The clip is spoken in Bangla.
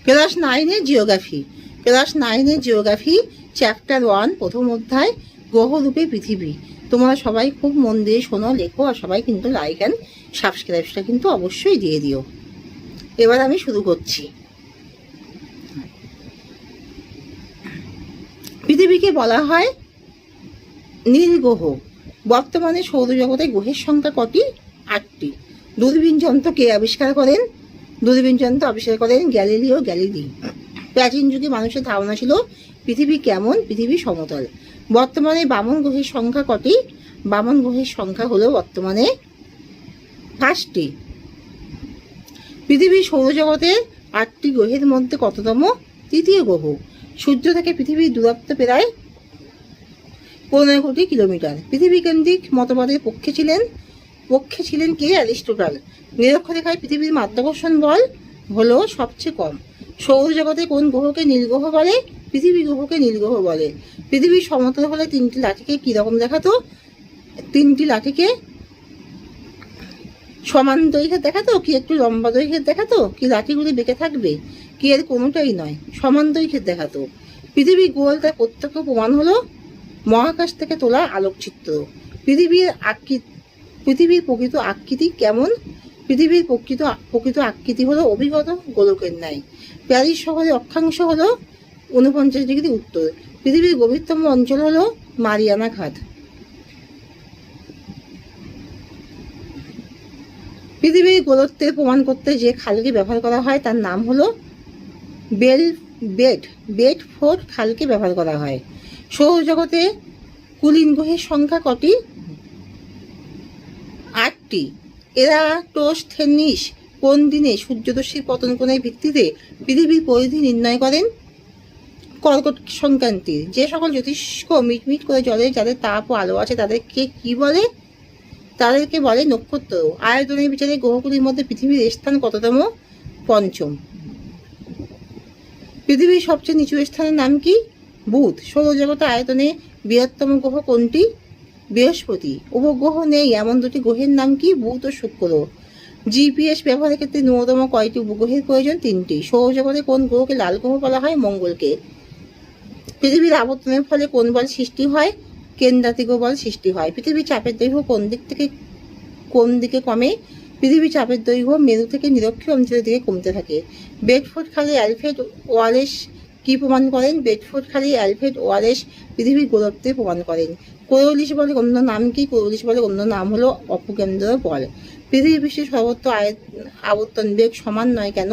ক্লাস 9-এর জিওগ্রাফি। ক্লাস 9-এর জিওগ্রাফি চ্যাপ্টার 1 প্রথম অধ্যায় গ্রহরূপে পৃথিবী। তোমরা সবাই খুব মন দিয়ে শোনো, লেখো, আর সবাই কিন্তু লাইক অ্যান্ড সাবস্ক্রাইবটা কিন্তু অবশ্যই দিয়ে দিও। এবার আমি শুরু করছি। পৃথিবীকে বলা হয় নীল গ্রহ। বর্তমানে সৌরজগতে গ্রহের সংখ্যা কটি? 8টি। দূরবীন যন্ত্র কে আবিষ্কার করেন? দূরবীন যন্ত্র আবিষ্কার করেন গ্যালিলিও গ্যালিলি। প্রাচীন যুগে মানুষের ধারণা ছিল পৃথিবী কেমন? পৃথিবী সমতল। বর্তমানে বামন গ্রহের সংখ্যা কটি? বামন গ্রহের সংখ্যা হলো বর্তমানে 5টি। পৃথিবী সৌরজগতের 8টি গ্রহের মধ্যে কততম? তৃতীয় গ্রহ। সূর্য থেকে পৃথিবীর দূরত্ব প্রায় 15 কোটি কিলোমিটার। পৃথিবী কেন্দ্রিক মতবাদের পক্ষে ছিলেন কে? অ্যারিস্টটল। নিরক্ষরেখায় পৃথিবীর মাধ্যাকর্ষণ বল হলো সবচেয়ে কম। সৌরজগতে কোন গ্রহকে নীল গ্রহ বলে? পৃথিবী গ্রহকে নীল গ্রহ বলে। পৃথিবীর সমতল হলে 3টি লাঠিকে কিরকম দেখাতো? 3টি লাঠিকে সমান দৈর্ঘ্যের দেখাতো, কি একটু লম্বা দৈর্ঘ্যের দেখাতো, কি লাঠিগুলি বেঁকে থাকবে, কি এর কোনোটাই নয়, সমান দৈর্ঘ্যের দেখাতো। পৃথিবী গোল তার প্রত্যক্ষ প্রমাণ হলো মহাকাশ থেকে তোলা আলোকচিত্র। পৃথিবীর প্রকৃত আকৃতি কেমন? পৃথিবীর প্রকৃত আকৃতি হলো অভিগত গোলকের ন্যায়। প্যারিস শহরের অক্ষাংশ হলো 49 ডিগ্রি উত্তর। পৃথিবীর গভীরতম অঞ্চল হলো মারিয়ানা খাত। পৃথিবীর গোলত্বের প্রমাণ করতে যে খালকে ব্যবহার করা হয় তার নাম হলো বেডফোর্ড খালকে ব্যবহার করা হয়। সৌরজগতে কুলীন গ্রহের সংখ্যা কটি? 8টি। এরাটোস্থেনিস কোন দিনে সূর্যরশ্মির পতন কোণের ভিত্তিতে পৃথিবীর পরিধি নির্ণয় করেন? কর্কট সংক্রান্তির। যে সকল জ্যোতিষ্ক মিটমিট করে জ্বলে, যাদের তাপ ও আলো আছে, তাদেরকে কি বলে? তাদেরকে বলে নক্ষত্র। আয়তনের বিচারে গ্রহগুলির মধ্যে পৃথিবীর স্থান কততম? 5ম। পৃথিবীর সবচেয়ে নিচু স্থানের নাম কি? বুধ। সৌরজগতে আয়তনে বৃহত্তম গ্রহ কোনটি? বৃহস্পতি। উপগ্রহ নেই এমন 2টি গ্রহের নাম কি? বুধ ও শুক্র। জিপিএস ব্যবহারের ক্ষেত্রে ন্যূনতম কয়টি উপগ্রহের প্রয়োজন? 3টি। সৌরজগতে কোন গ্রহকে লাল গ্রহ বলা হয়? মঙ্গলকে। পৃথিবীর আবর্তনের ফলে কোন বল সৃষ্টি হয়? কেন্দ্রাতিক বল সৃষ্টি হয়। পৃথিবীর চাপের দৈর্ঘ্য কোন দিকে কমে? পৃথিবীর চাপের দৈর্ঘ্য মেরু থেকে নিরক্ষীয় অঞ্চলের দিকে কমতে থাকে। বেডফোর্ড খালে অ্যালফ্রেড ওয়ালেস কি প্রমাণ করেন? বেডফোর্ড খালে অ্যালফ্রেড ওয়ালেস পৃথিবীর গোলত্বের প্রমাণ করেন। কোরিওলিস বলের অন্য নাম কি? কোরিওলিস বলের অন্য নাম হলো অপকেন্দ্র বল। পৃথিবী বিশ্বের সর্বত্র আবর্তন বেগ সমান নয় কেন?